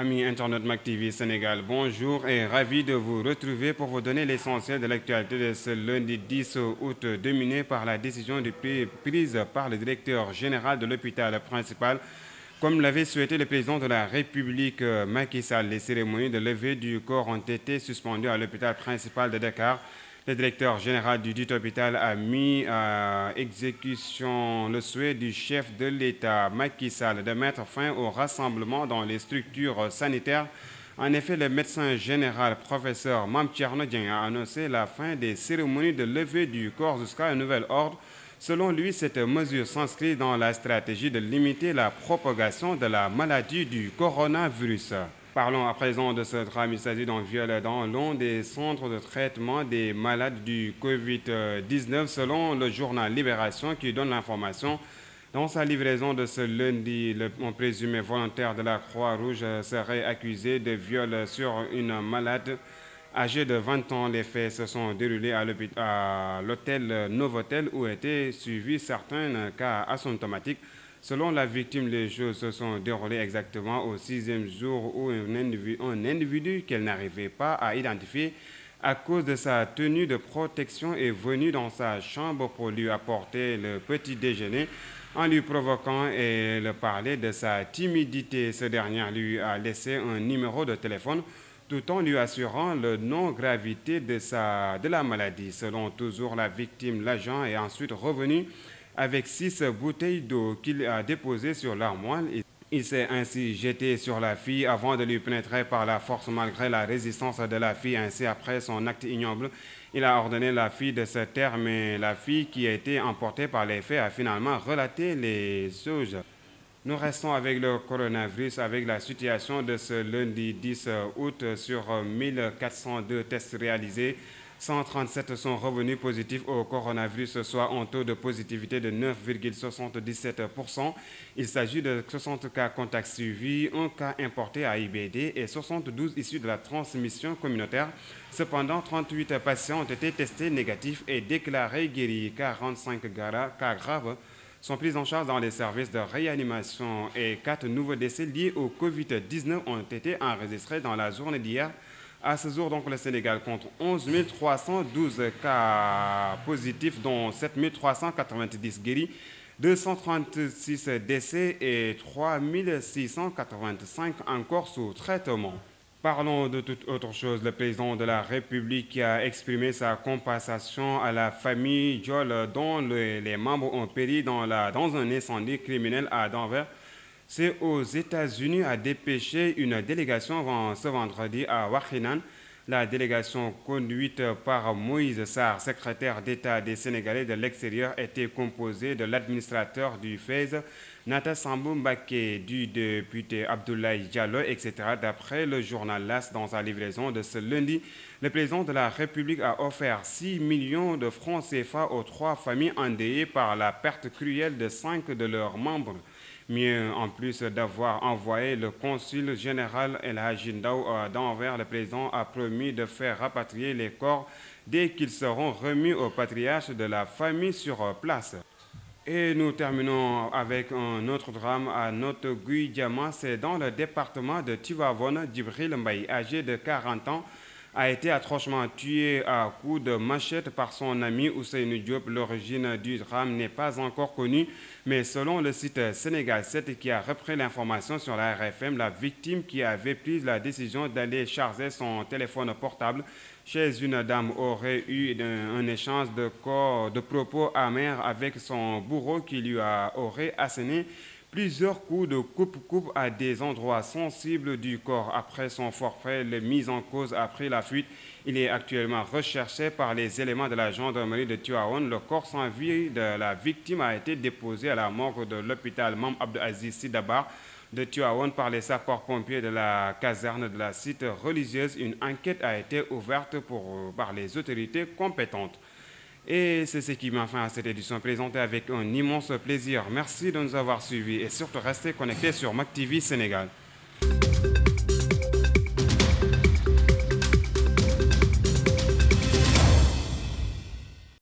Amis internautes Mac TV Sénégal, bonjour et ravi de vous retrouver pour vous donner l'essentiel de l'actualité de ce lundi 10 août, dominé par la décision prise par le directeur général de l'hôpital principal. Comme l'avait souhaité le président de la République, Macky Sall, les cérémonies de levée du corps ont été suspendues à l'hôpital principal de Dakar. Le directeur général du dit hôpital a mis à exécution le souhait du chef de l'État, Macky Sall, de mettre fin au rassemblement dans les structures sanitaires. En effet, le médecin général, professeur Mame Thierno Dieng, a annoncé la fin des cérémonies de levée du corps jusqu'à un nouvel ordre. Selon lui, cette mesure s'inscrit dans la stratégie de limiter la propagation de la maladie du coronavirus. Parlons à présent de ce drame. Il s'agit d'un viol dans l'un des centres de traitement des malades du Covid-19, selon le journal Libération qui donne l'information. Dans sa livraison de ce lundi, le présumé volontaire de la Croix-Rouge serait accusé de viol sur une malade âgée de 20 ans. Les faits se sont déroulés à l'hôtel Novotel où étaient suivis certains cas asymptomatiques. Selon la victime, les choses se sont déroulées exactement au 6e jour où un individu qu'elle n'arrivait pas à identifier à cause de sa tenue de protection est venu dans sa chambre pour lui apporter le petit déjeuner en lui provoquant et le parler de sa timidité. Ce dernier lui a laissé un numéro de téléphone tout en lui assurant la non-gravité de la maladie. Selon toujours la victime, l'agent est ensuite revenu avec 6 bouteilles d'eau qu'il a déposées sur l'armoire. Il s'est ainsi jeté sur la fille avant de lui pénétrer par la force malgré la résistance de la fille. Ainsi, après son acte ignoble, il a ordonné à la fille de se taire, mais la fille qui a été emportée par les faits a finalement relaté les choses. Nous restons avec le coronavirus, avec la situation de ce lundi 10 août. Sur 1402 tests réalisés, 137 sont revenus positifs au coronavirus, soit un taux de positivité de 9,77%. Il s'agit de 60 cas contacts suivis, un cas importé à IBD et 72 issus de la transmission communautaire. Cependant, 38 patients ont été testés négatifs et déclarés guéris. 45 cas graves sont pris en charge dans les services de réanimation et 4 nouveaux décès liés au Covid-19 ont été enregistrés dans la journée d'hier. À ce jour, donc, le Sénégal compte 11 312 cas positifs, dont 7 390 guéris, 236 décès et 3 685 encore sous traitement. Parlons de toute autre chose. Le président de la République a exprimé sa compassion à la famille Diol dont les membres ont péri dans un incendie criminel à Denver. C'est aux États-Unis a dépêché une délégation ce vendredi à Wakhinane. La délégation conduite par Moïse Sarr, secrétaire d'État des Sénégalais de l'extérieur, était composée de l'administrateur du FES, Nata Sambou Mbaké, du député Abdoulaye Diallo, etc. D'après le journal LAS, dans sa livraison de ce lundi, le président de la République a offert 6 millions de francs CFA aux 3 familles endeuillées par la perte cruelle de 5 de leurs membres. Mieux, en plus d'avoir envoyé le consul général El Hadji Ndaw d'Anvers, le président a promis de faire rapatrier les corps dès qu'ils seront remis au patriarche de la famille sur place. Et nous terminons avec un autre drame à Notre Guy-Diama. C'est dans le département de Tivaouane. Djibril Mbaye, âgé de 40 ans, a été atrocement tué à coups de machette par son ami Ousseynou Diop. L'origine du drame n'est pas encore connue, mais selon le site Sénégal 7 qui a repris l'information sur la RFM, la victime qui avait pris la décision d'aller charger son téléphone portable chez une dame aurait eu un échange de propos amers avec son bourreau qui lui aurait asséné plusieurs coups de coupe-coupe à des endroits sensibles du corps. Après son forfait, le mis en cause a pris la fuite. Il est actuellement recherché par les éléments de la gendarmerie de Tivaouane. Le corps sans vie de la victime a été déposé à la morgue de l'hôpital Mame Abdou Aziz Sy Dabakh de Tivaouane par les sapeurs-pompiers de la caserne de la cité religieuse. Une enquête a été ouverte par les autorités compétentes. Et c'est ce qui m'a fait à cette édition présentée avec un immense plaisir. Merci de nous avoir suivis et surtout restez connectés sur Mac TV Sénégal.